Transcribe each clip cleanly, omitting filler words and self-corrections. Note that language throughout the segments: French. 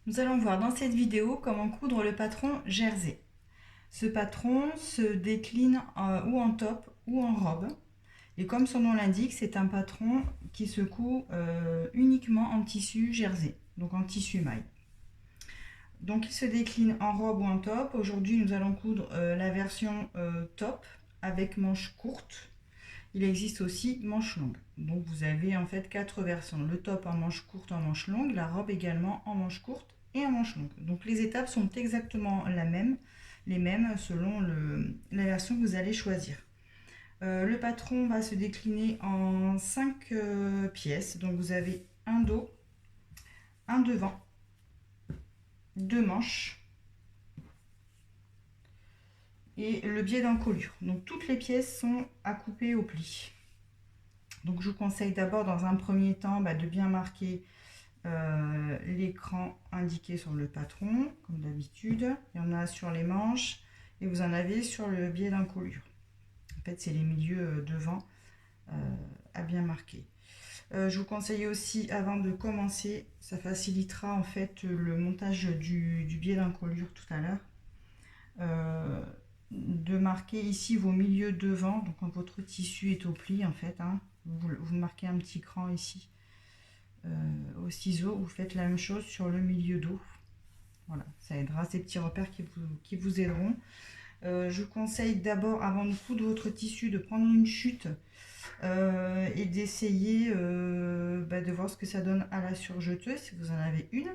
Nous allons voir dans cette vidéo comment coudre le patron jersey. Ce patron se décline ou en top ou en robe. Et comme son nom l'indique, c'est un patron qui se coud uniquement en tissu jersey, donc en tissu maille. Donc il se décline en robe ou en top. Aujourd'hui, nous allons coudre la version top avec manches courtes. Il existe aussi manches longues. Donc vous avez en fait 4 versions. Le top en manches courtes, en manches longues, la robe également en manches courtes et en manches longues. Donc les étapes sont exactement les mêmes selon la version que vous allez choisir. Le patron va se décliner en 5 pièces. Donc vous avez un dos, un devant, deux manches et le biais d'encolure. Donc toutes les pièces sont à couper au pli. Donc je vous conseille d'abord dans un premier temps de bien marquer l'écran indiqué sur le patron, comme d'habitude. Il y en a sur les manches et vous en avez sur le biais d'encolure. En fait, c'est les milieux devant à bien marquer. Je vous conseille aussi, avant de commencer, ça facilitera en fait le montage du biais d'encolure tout à l'heure, de marquer ici vos milieux devant. Donc quand votre tissu est au pli, en fait, vous marquez un petit cran ici au ciseau. Vous faites la même chose sur le milieu dos. Voilà, ça aidera, ces petits repères qui vous aideront. Je vous conseille d'abord, avant de coudre votre tissu, de prendre une chute et d'essayer de voir ce que ça donne à la surjeteuse, si vous en avez une.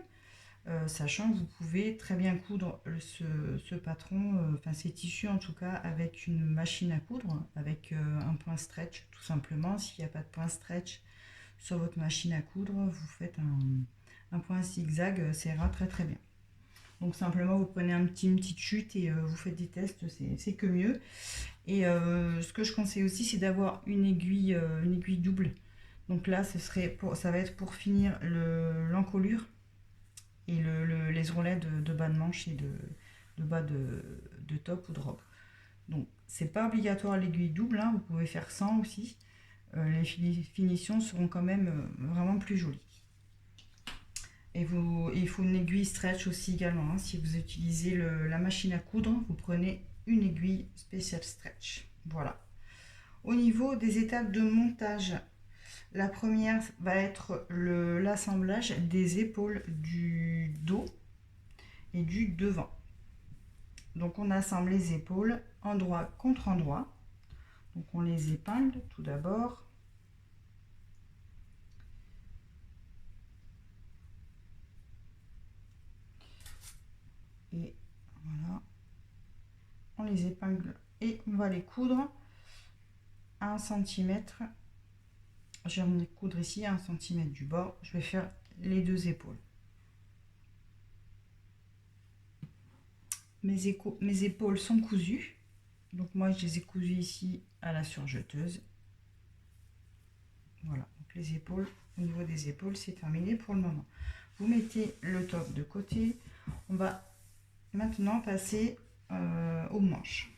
Sachant que vous pouvez très bien coudre ce patron, enfin ces tissus en tout cas, avec une machine à coudre, avec un point stretch tout simplement. S'il n'y a pas de point stretch sur votre machine à coudre, vous faites un point zigzag, ça ira très très bien. Donc simplement vous prenez une petite chute et vous faites des tests, c'est que mieux. Et ce que je conseille aussi, c'est d'avoir une aiguille double. Donc là ça va être pour finir l'encolure et les ourlets de bas de manche et de bas de top ou de robe. Donc c'est pas obligatoire l'aiguille double, vous pouvez faire sans aussi. Les finitions seront quand même vraiment plus jolies. Et il faut une aiguille stretch aussi également. Si vous utilisez la machine à coudre, vous prenez une aiguille spéciale stretch. Voilà. Au niveau des étapes de montage, la première va être l'assemblage des épaules du dos et du devant. Donc on assemble les épaules endroit contre endroit. Donc on les épingle tout d'abord. Et voilà. On les épingle et on va les coudre à 1 cm. Je vais coudre ici à 1 cm du bord. Je vais faire les deux épaules. Mes épaules sont cousues. Donc moi je les ai cousues ici à la surjeteuse. Voilà, donc les épaules, au niveau des épaules, c'est terminé pour le moment. Vous mettez le top de côté. On va maintenant passer aux manches.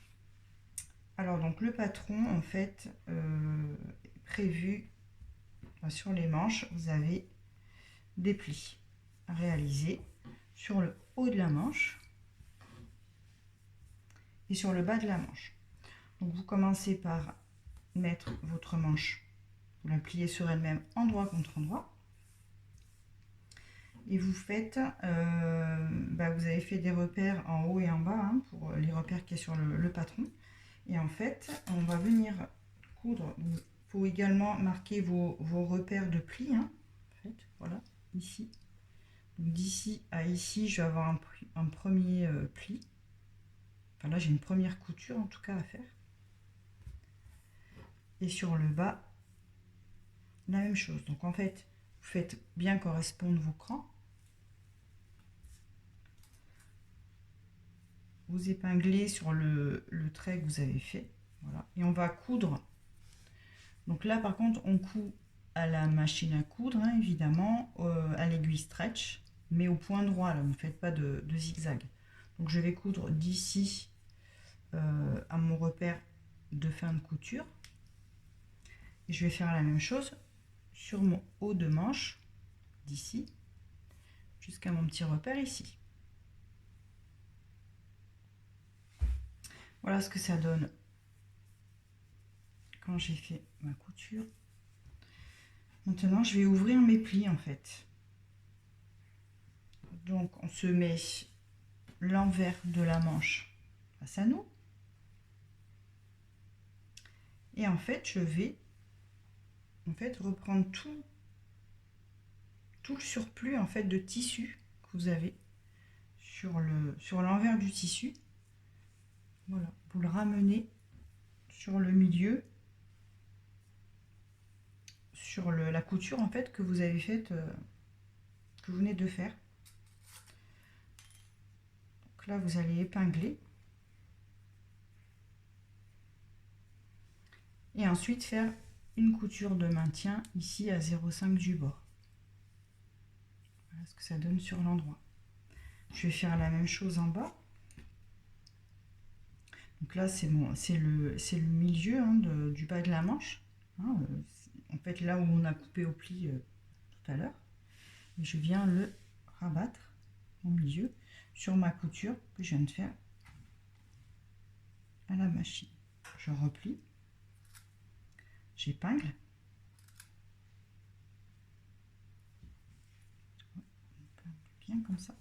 Alors donc le patron en fait est prévu sur les manches. Vous avez des plis à réaliser sur le haut de la manche et sur le bas de la manche. Donc vous commencez par mettre votre manche, vous la pliez sur elle-même endroit contre endroit. Et vous faites, vous avez fait des repères en haut et en bas pour les repères qui est sur le patron. Et en fait, on va venir coudre. Il faut également marquer vos repères de plis. En fait, voilà, ici. Donc d'ici à ici, je vais avoir un premier pli. Enfin là, j'ai une première couture en tout cas à faire. Et sur le bas, la même chose. Donc en fait, vous faites bien correspondre vos crans. Vous épinglez sur le trait que vous avez fait. Voilà. Et on va coudre. Donc là, par contre, on coud à la machine à coudre, évidemment, à l'aiguille stretch, mais au point droit. Là, vous ne faites pas de zigzag. Donc je vais coudre d'ici à mon repère de fin de couture. Et je vais faire la même chose sur mon haut de manche, d'ici jusqu'à mon petit repère ici. Voilà ce que ça donne quand j'ai fait ma couture. Maintenant, je vais ouvrir mes plis en fait. Donc, on se met l'envers de la manche face à nous. Et en fait, je vais reprendre tout le surplus en fait de tissu que vous avez sur l'envers du tissu. Voilà, vous le ramenez sur le milieu, sur la couture en fait que vous avez faite, que vous venez de faire. Donc là, vous allez épingler. Et ensuite faire une couture de maintien ici à 0,5 du bord. Voilà ce que ça donne sur l'endroit. Je vais faire la même chose en bas. Donc là, c'est le milieu hein, du bas de la manche. Hein, en fait, là où on a coupé au pli tout à l'heure. Je viens le rabattre au milieu sur ma couture que je viens de faire à la machine. Je replie. J'épingle. Bien comme ça.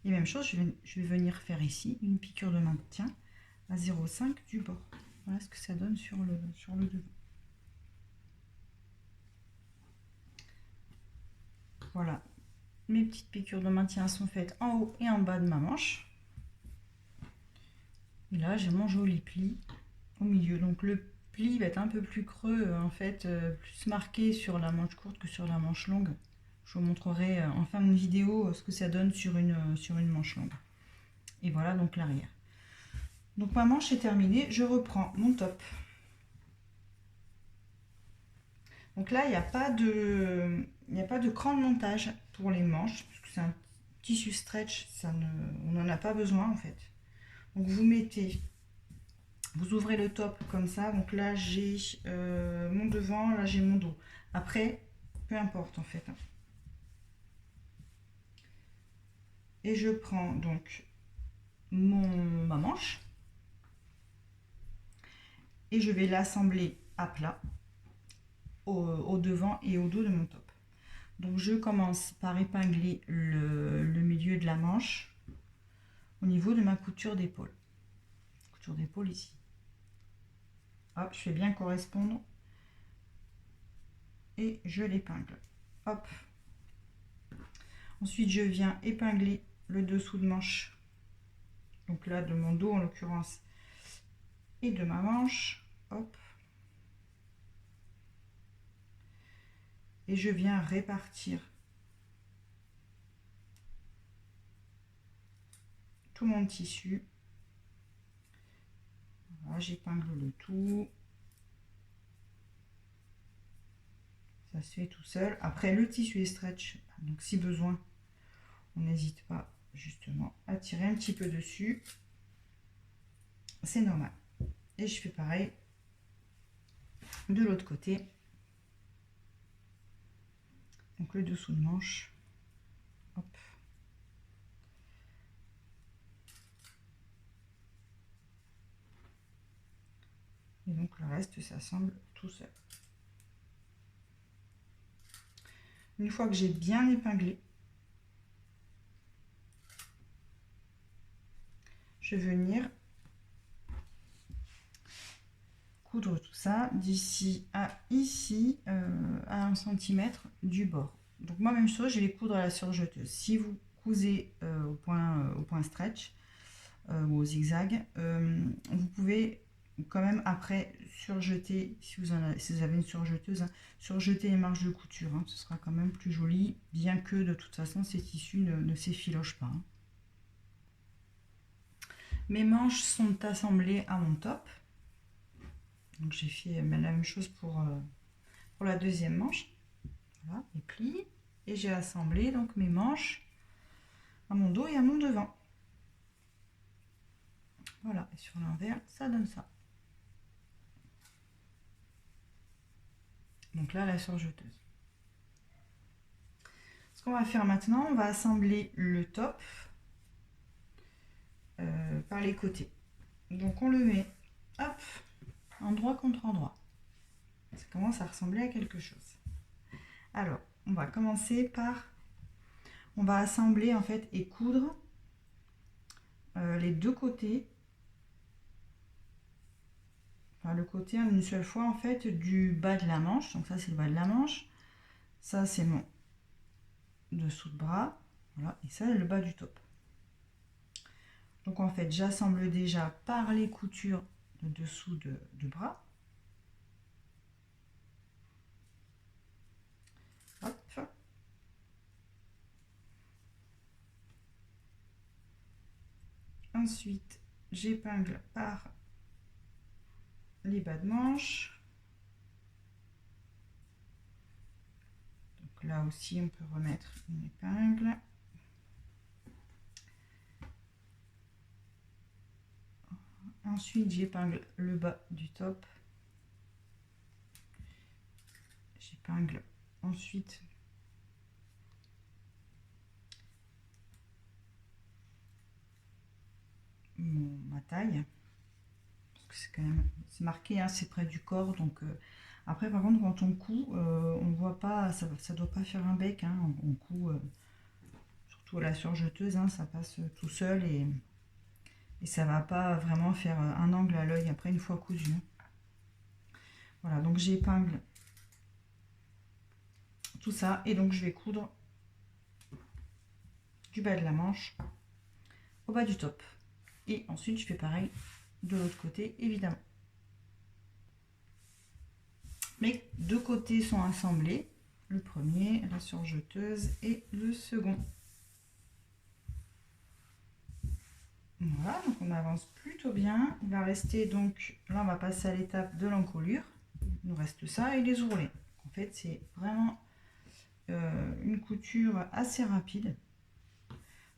Et même chose, je vais venir faire ici une piqûre de maintien à 0,5 du bord. Voilà ce que ça donne sur le devant. Voilà, mes petites piqûres de maintien sont faites en haut et en bas de ma manche. Et là, j'ai mon joli pli au milieu. Donc le pli va être un peu plus creux, en fait, plus marqué sur la manche courte que sur la manche longue. Je vous montrerai en fin de vidéo ce que ça donne sur une manche longue. Et voilà donc l'arrière. Donc ma manche est terminée, je reprends mon top. Donc là, il n'y a pas de cran de montage pour les manches, parce que c'est un tissu stretch, on n'en a pas besoin en fait. Donc vous ouvrez le top comme ça. Donc là, j'ai mon devant, là j'ai mon dos. Après, peu importe en fait. Et je prends donc ma manche et je vais l'assembler à plat au devant et au dos de mon top. Donc je commence par épingler le milieu de la manche au niveau de ma couture d'épaule. Couture d'épaule ici. Hop, je fais bien correspondre et je l'épingle. Hop. Ensuite, je viens épingler le dessous de manche. Donc là, de mon dos en l'occurrence et de ma manche. Hop. Et je viens répartir tout mon tissu. Voilà, j'épingle le tout. Ça se fait tout seul. Après, le tissu est stretch, donc si besoin, on n'hésite pas justement à tirer un petit peu dessus. C'est normal. Et je fais pareil de l'autre côté. Donc le dessous de manche. Hop. Et donc le reste s'assemble tout seul. Une fois que j'ai bien épinglé, je vais venir coudre tout ça d'ici à ici, à 1 cm du bord. Donc moi, même chose, je vais les coudre à la surjeteuse. Si vous cousez au point stretch ou au zigzag, vous pouvez quand même après surjeter, si vous avez une surjeteuse, hein, surjeter les marges de couture, hein, ce sera quand même plus joli, bien que de toute façon ces tissus ne s'effilochent pas. Hein. Mes manches sont assemblées à mon top. Donc j'ai fait la même chose pour la deuxième manche. Voilà, les plis. Et j'ai assemblé donc mes manches à mon dos et à mon devant. Voilà, et sur l'envers, ça donne ça. Donc là, la surjeteuse. Ce qu'on va faire maintenant, on va assembler le top par les côtés. Donc on le met, hop, endroit contre endroit. Ça commence à ressembler à quelque chose. Alors, on va commencer par, on va assembler en fait et coudre les deux côtés, enfin le côté en une seule fois en fait du bas de la manche. Donc ça c'est le bas de la manche, ça c'est mon dessous de bras, voilà, et ça le bas du top. Donc en fait j'assemble déjà par les coutures de dessous de bras. Hop. Ensuite j'épingle par les bas de manche. Donc là aussi on peut remettre une épingle. Ensuite j'épingle le bas du top. J'épingle ensuite ma taille, parce que c'est quand même, c'est marqué, hein, c'est près du corps, donc après par contre quand on coud, on voit pas, ça doit pas faire un bec, hein, on coud surtout à la surjeteuse, hein, ça passe tout seul et ça va pas vraiment faire un angle à l'œil après une fois cousu. Voilà, donc j'épingle tout ça et donc je vais coudre du bas de la manche au bas du top. Et ensuite je fais pareil de l'autre côté évidemment. Mes deux côtés sont assemblés, le premier, la surjeteuse et le second. Voilà, donc on avance plutôt bien. Il va rester donc, là on va passer à l'étape de l'encolure. Il nous reste ça et les ourlets. En fait c'est vraiment une couture assez rapide.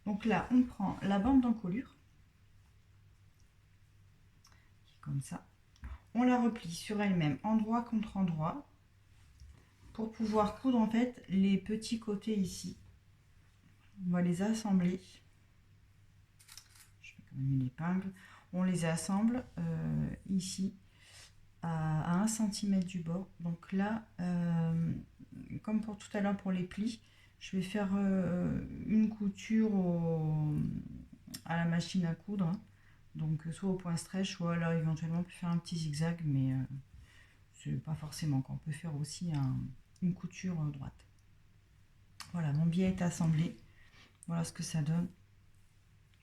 Donc là on prend la bande d'encolure, comme ça. On la replie sur elle-même, endroit contre endroit, pour pouvoir coudre en fait les petits côtés ici. On va les assembler. Je mets quand même une épingle. On les assemble ici à 1 cm du bord. Donc là, comme pour tout à l'heure pour les plis, je vais faire une couture à la machine à coudre. Hein. Donc soit au point stretch, soit alors éventuellement on peut faire un petit zigzag, mais c'est pas forcément. On peut faire aussi une couture droite. Voilà, mon biais est assemblé. Voilà ce que ça donne.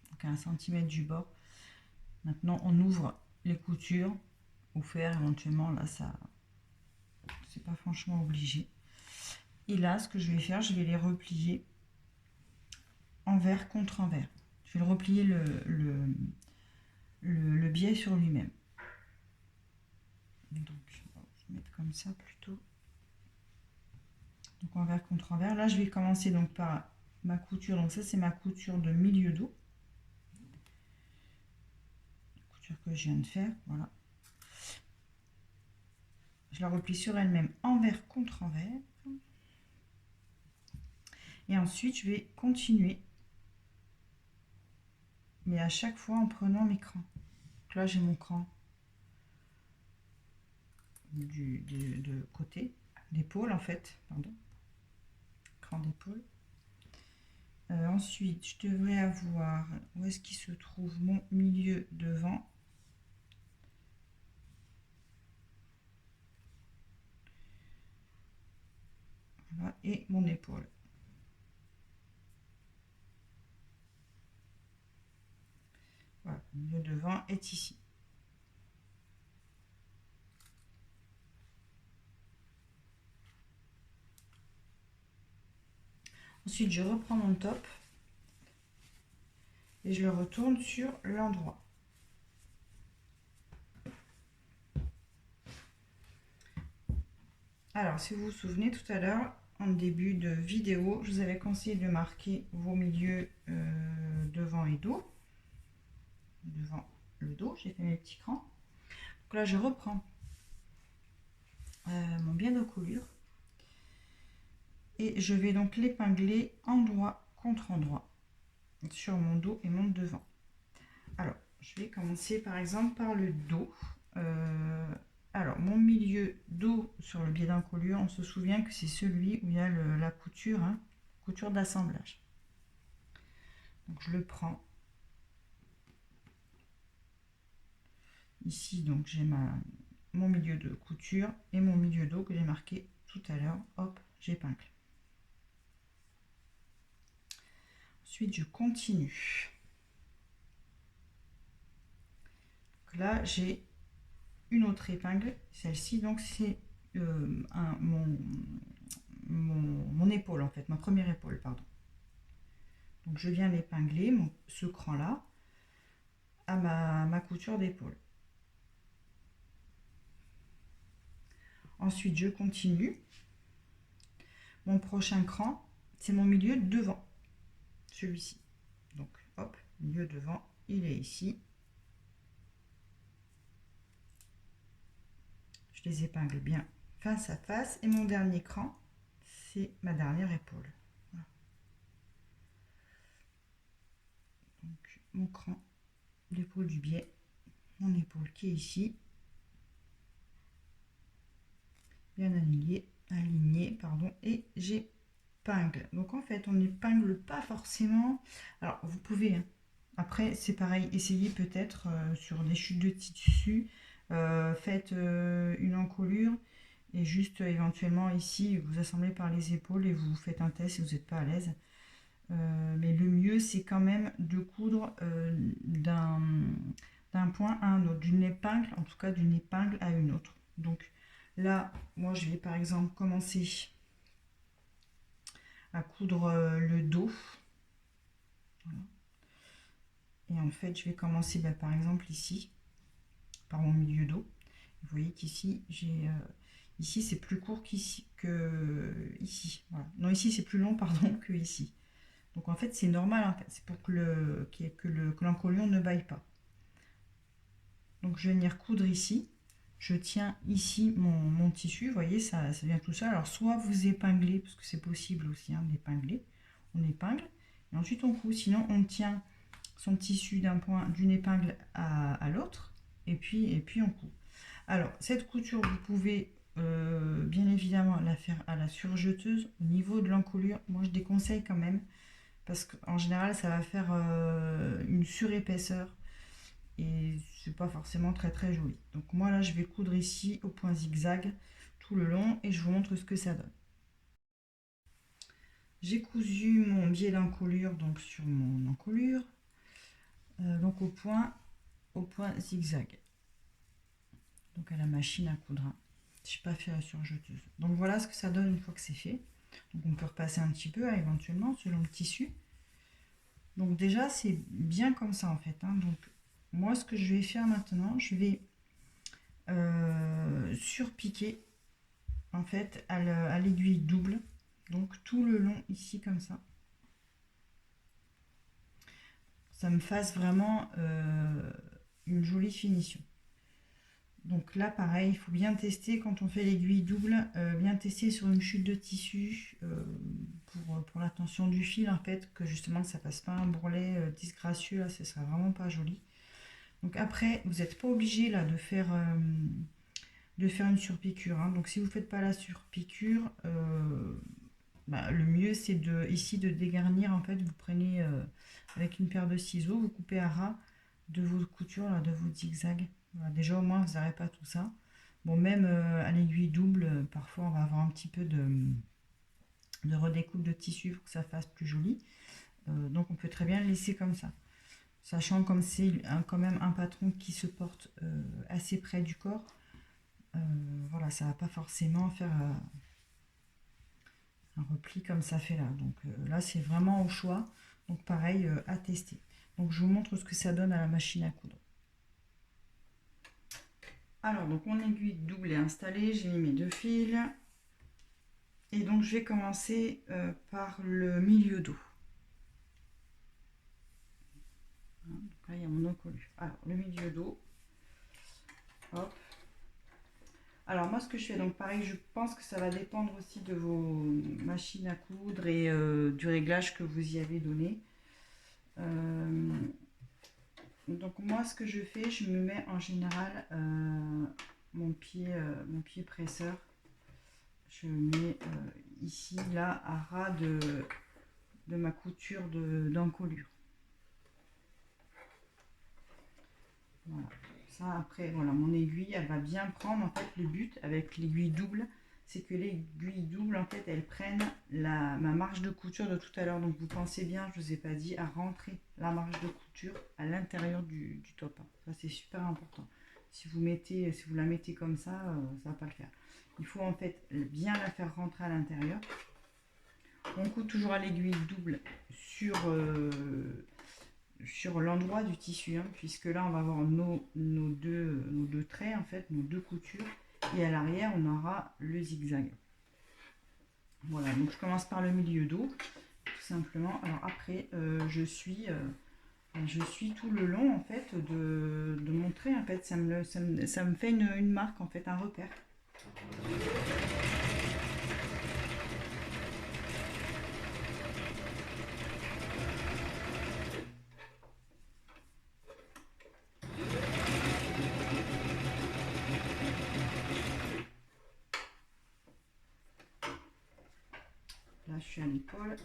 Donc à 1 cm du bord. Maintenant on ouvre les coutures ou faire éventuellement, là ça c'est pas franchement obligé. Et là ce que je vais faire, je vais les replier envers contre envers. Je vais le replier le biais sur lui-même. Donc je vais mettre comme ça plutôt. Donc envers contre envers. Là je vais commencer donc par ma couture. Donc ça c'est ma couture de milieu dos. Couture que je viens de faire. Voilà. Je la replie sur elle-même envers contre envers. Et ensuite je vais continuer. Mais à chaque fois en prenant mes crans. Donc là j'ai mon cran de côté, d'épaule en fait, pardon. Cran d'épaule. Ensuite, je devrais avoir, où est-ce qu'il se trouve mon milieu devant. Voilà, et mon épaule. Voilà, le milieu devant est ici. Ensuite, je reprends mon top et je le retourne sur l'endroit. Alors, si vous vous souvenez tout à l'heure, en début de vidéo, je vous avais conseillé de marquer vos milieux devant et dos. Devant le dos, j'ai fait mes petits crans. Donc là, je reprends mon biais d'encolure et je vais donc l'épingler endroit contre endroit sur mon dos et mon devant. Alors, je vais commencer par exemple par le dos. Alors, mon milieu dos sur le biais d'encolure, on se souvient que c'est celui où il y a la couture, hein, couture d'assemblage. Donc, je le prends. Ici, donc, j'ai mon milieu de couture et mon milieu dos que j'ai marqué tout à l'heure. Hop, j'épingle. Ensuite, je continue. Donc là, j'ai une autre épingle. Celle-ci, donc, c'est mon épaule, en fait, ma première épaule, pardon. Donc, je viens l'épingler, ce cran-là, à ma couture d'épaule. Ensuite, je continue. Mon prochain cran, c'est mon milieu devant, celui-ci. Donc, hop, milieu devant, il est ici. Je les épingle bien face à face. Et mon dernier cran, c'est ma dernière épaule. Voilà. Donc, mon cran, l'épaule du biais, mon épaule qui est ici. Bien aligné, pardon, et j'épingle. Donc en fait, on n'épingle pas forcément. Alors vous pouvez, hein. Après c'est pareil, essayez peut-être sur des chutes de tissu, faites une encolure et juste éventuellement ici vous assemblez par les épaules et vous faites un test si vous n'êtes pas à l'aise. Mais le mieux c'est quand même de coudre d'un point à un autre, d'une épingle, en tout cas d'une épingle à une autre. Donc là, moi, je vais par exemple commencer à coudre le dos. Voilà. Et en fait, je vais commencer par exemple ici, par mon milieu dos. Vous voyez qu'ici, ici c'est plus court qu'ici, ici. Voilà. Non, ici c'est plus long, pardon, que ici. Donc en fait, c'est normal, en fait. C'est pour que l'encolure ne baille pas. Donc je vais venir coudre ici. Je tiens ici mon tissu, vous voyez, ça vient tout seul. Alors soit vous épinglez, parce que c'est possible aussi hein, d'épingler, on épingle, et ensuite on coud. Sinon on tient son tissu d'une épingle à l'autre, et puis on coud. Alors cette couture, vous pouvez bien évidemment la faire à la surjeteuse. Au niveau de l'encolure, moi je déconseille quand même, parce qu'en général ça va faire une surépaisseur. Et c'est pas forcément très très joli. Donc moi là je vais coudre ici au point zigzag tout le long et je vous montre ce que ça donne. J'ai cousu mon biais d'encolure donc sur mon encolure, donc au point zigzag, donc à la machine à coudre. Je n'ai pas fait la surjeteuse. Donc voilà ce que ça donne une fois que c'est fait. Donc on peut repasser un petit peu hein, éventuellement selon le tissu. Donc déjà c'est bien comme ça en fait. Hein. Donc moi ce que je vais faire maintenant, je vais surpiquer en fait à l'aiguille double, donc tout le long ici comme ça me fasse vraiment une jolie finition. Donc là pareil, il faut bien tester quand on fait l'aiguille double, bien tester sur une chute de tissu pour la tension du fil en fait, que justement ça passe pas un bourrelet disgracieux, là ce serait vraiment pas joli. Donc après vous n'êtes pas obligé là de faire une surpiqûre. Hein. Donc si vous ne faites pas la surpiqûre, le mieux c'est ici de dégarnir. En fait, vous prenez avec une paire de ciseaux, vous coupez à ras de vos coutures, là, de vos zigzags. Voilà, déjà au moins vous n'aurez pas tout ça. Bon, même à l'aiguille double, parfois on va avoir un petit peu de redécoupe de tissu pour que ça fasse plus joli. Donc on peut très bien le laisser comme ça. Sachant comme c'est quand même un patron qui se porte assez près du corps, voilà, ça va pas forcément faire un repli comme ça fait là. Donc là, c'est vraiment au choix. Donc pareil, à tester. Donc je vous montre ce que ça donne à la machine à coudre. Alors, donc mon aiguille double est installée. J'ai mis mes deux fils. Et donc, je vais commencer par le milieu dos. Donc là, il y a mon encolure. Alors, le milieu dos. Hop. Alors moi ce que je fais, donc pareil, je pense que ça va dépendre aussi de vos machines à coudre et du réglage que vous y avez donné. Donc moi ce que je fais, je me mets en général mon pied presseur. Je mets ici, là, à ras de ma couture d'encolure. Voilà. Ça, après, voilà, mon aiguille, elle va bien prendre. En fait, le but avec l'aiguille double, c'est que l'aiguille double, en fait, elle prenne ma marge de couture de tout à l'heure. Donc, vous pensez bien, je ne vous ai pas dit, à rentrer la marge de couture à l'intérieur du top. Ça, c'est super important. Si vous la mettez comme ça ne va pas le faire. Il faut, en fait, bien la faire rentrer à l'intérieur. On coupe toujours à l'aiguille double sur l'endroit du tissu, hein, puisque là on va avoir nos deux traits, en fait, nos deux coutures, et à l'arrière on aura le zigzag. Voilà, donc je commence par le milieu dos, tout simplement. Alors après, je suis tout le long, en fait, de mon trait, en fait, ça me fait une marque, en fait, un repère. Là, je suis à l'épaule.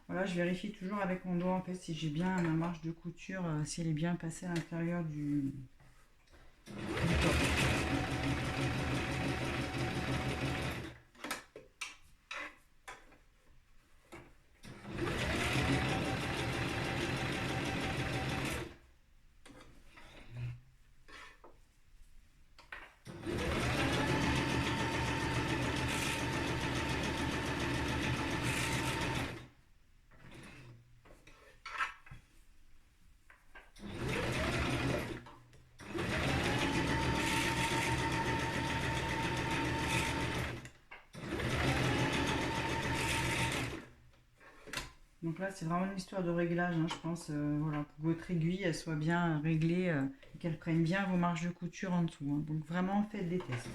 Voilà, je vérifie toujours avec mon doigt, en fait, si j'ai bien ma marge de couture, si elle est bien passée à l'intérieur du top. Donc là, c'est vraiment une histoire de réglage, hein, je pense, voilà, pour que votre aiguille elle soit bien réglée et qu'elle prenne bien vos marges de couture en dessous. Hein. Donc vraiment, faites des tests.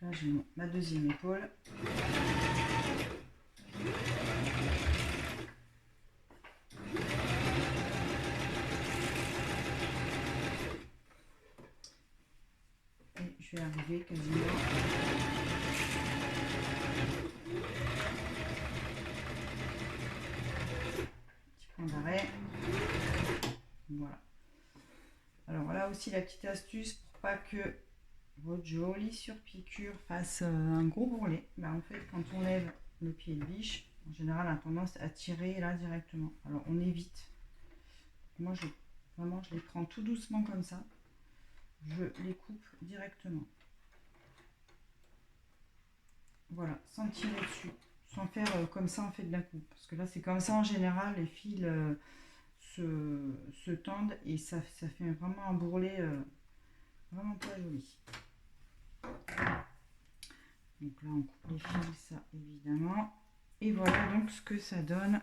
Là, j'ai ma deuxième épaule. Et je vais arriver quasiment. Petit point d'arrêt. Voilà. Alors là aussi, la petite astuce pour pas que votre jolie surpiqûre fasse un gros bourrelet. En fait, quand on lève le pied de biche, en général, on a tendance à tirer là directement. Alors on évite. Moi, je les prends tout doucement comme ça. Je les coupe directement. Voilà, sans tirer dessus, sans faire comme ça en fait d'un coup. Parce que là, c'est comme ça en général, les fils se tendent et ça fait vraiment un bourrelet vraiment pas joli. Donc là, on coupe les fils, ça évidemment. Et voilà donc ce que ça donne.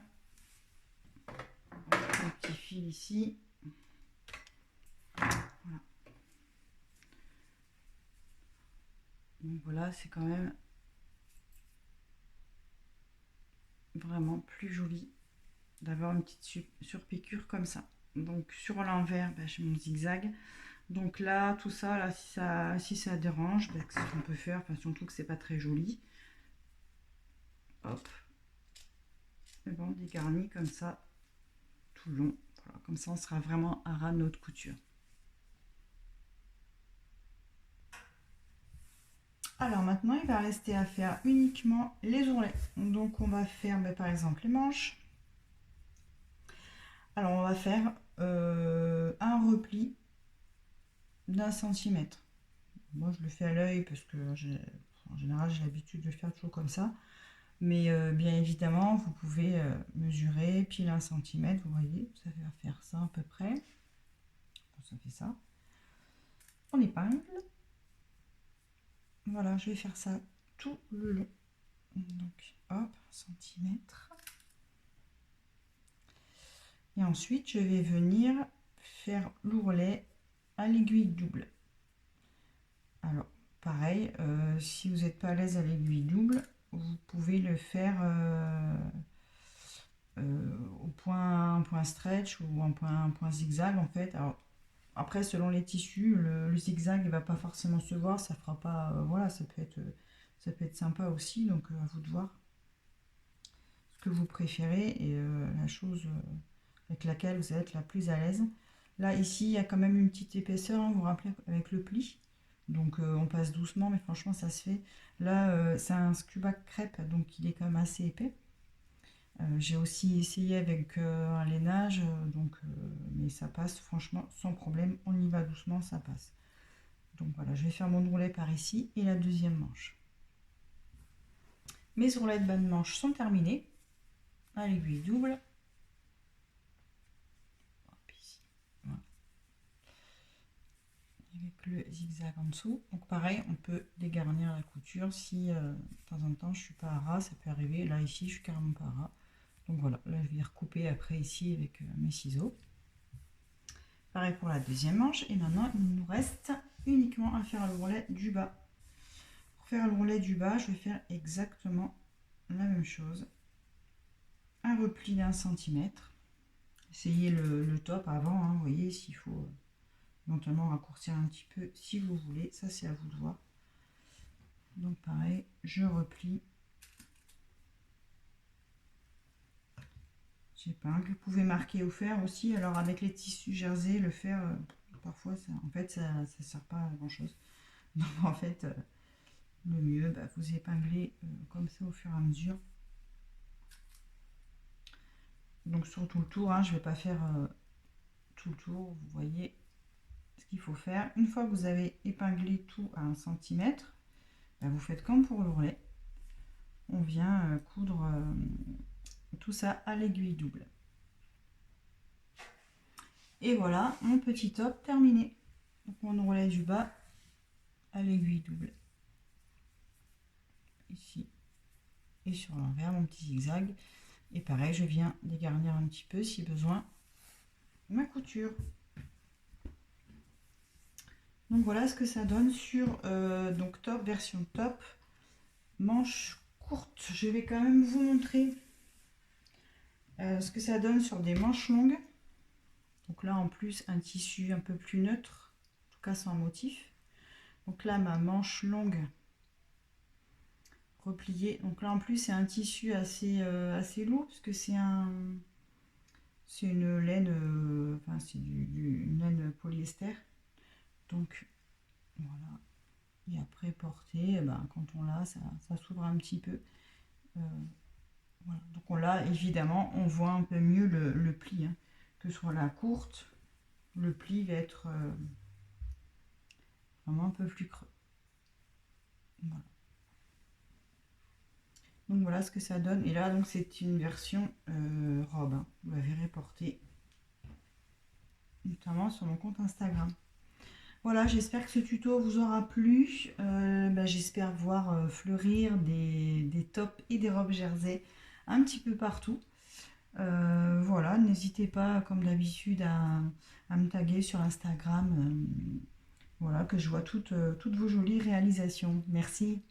Avec un petit fil ici. Voilà. Donc voilà, c'est quand même vraiment plus joli d'avoir une petite surpiqûre comme ça. Donc sur l'envers, j'ai mon zigzag. Donc là, tout ça, là, si ça dérange, c'est ce qu'on peut faire, enfin, surtout que c'est pas très joli. Hop. Et bon, dégarni comme ça, tout le long. Voilà, comme ça, on sera vraiment à ras de notre couture. Alors maintenant, il va rester à faire uniquement les ourlets. Donc on va faire par exemple les manches. Alors on va faire un repli d'1 cm. Moi je le fais à l'œil parce que en général j'ai l'habitude de le faire toujours comme ça. Mais bien évidemment, vous pouvez mesurer pile 1 cm, vous voyez, ça va faire ça à peu près. Bon, ça fait ça. On épingle. Voilà, je vais faire ça tout le long. Donc, hop, 1 cm. Et ensuite, je vais venir faire l'ourlet à l'aiguille double. Alors, pareil, si vous n'êtes pas à l'aise à l'aiguille double, vous pouvez le faire au point stretch ou un point zigzag en fait. Alors, après, selon les tissus, le zigzag ne va pas forcément se voir, ça fera pas. Voilà, ça peut être sympa aussi, donc à vous de voir ce que vous préférez et la chose avec laquelle vous allez être la plus à l'aise. Là, ici, il y a quand même une petite épaisseur, hein, vous vous rappelez, avec le pli. Donc on passe doucement, mais franchement, ça se fait. Là, c'est un scuba crêpe, donc il est quand même assez épais. J'ai aussi essayé avec un lainage, mais ça passe franchement sans problème. On y va doucement, ça passe. Donc voilà, je vais faire mon ourlet par ici et la deuxième manche. Mes ourlets de bas de manche sont terminés. À l'aiguille double. Hop, ici. Voilà. Avec le zigzag en dessous. Donc pareil, on peut dégarnir la couture si de temps en temps je suis pas à ras, ça peut arriver. Là ici, je suis carrément pas à ras. Donc voilà, là je vais recouper après ici avec mes ciseaux. Pareil pour la deuxième manche. Et maintenant, il nous reste uniquement à faire l'ourlet du bas. Pour faire l'ourlet du bas, je vais faire exactement la même chose. Un repli d'1 centimètre. Essayez le top avant, hein, vous voyez, s'il faut éventuellement raccourcir un petit peu si vous voulez. Ça, c'est à vous de voir. Donc pareil, je replie. J'épingle. Vous pouvez marquer au fer aussi. Alors avec les tissus jersey, le fer, parfois, ça ne sert pas à grand chose. Donc en fait, le mieux, vous épinglez comme ça au fur et à mesure. Donc sur tout le tour, hein, je ne vais pas faire tout le tour. Vous voyez ce qu'il faut faire. Une fois que vous avez épinglé tout à 1 centimètre, vous faites comme pour l'ourlet. On vient coudre tout ça à l'aiguille double. Et voilà mon petit top terminé. Donc mon ourlet du bas à l'aiguille double. Ici et sur l'envers, mon petit zigzag. Et pareil, je viens dégarnir un petit peu si besoin ma couture. Donc voilà ce que ça donne sur donc top, version top, manche courte. Je vais quand même vous montrer ce que ça donne sur des manches longues. Donc là en plus un tissu un peu plus neutre, en tout cas sans motif. Donc là ma manche longue repliée. Donc là en plus c'est un tissu assez lourd parce que c'est une laine, enfin c'est une laine polyester. Donc voilà. Et après porter, quand on l'a, ça s'ouvre un petit peu. Voilà. Donc on l'a, évidemment, on voit un peu mieux le pli. Hein. Que ce soit la courte, le pli va être vraiment un peu plus creux. Voilà. Donc voilà ce que ça donne. Et là, donc c'est une version robe. Hein. Vous la verrez porter, notamment sur mon compte Instagram. Voilà, j'espère que ce tuto vous aura plu. J'espère voir fleurir des tops et des robes jersey un petit peu partout. Voilà, n'hésitez pas, comme d'habitude, à me taguer sur Instagram. Voilà, que je vois toutes vos jolies réalisations. Merci.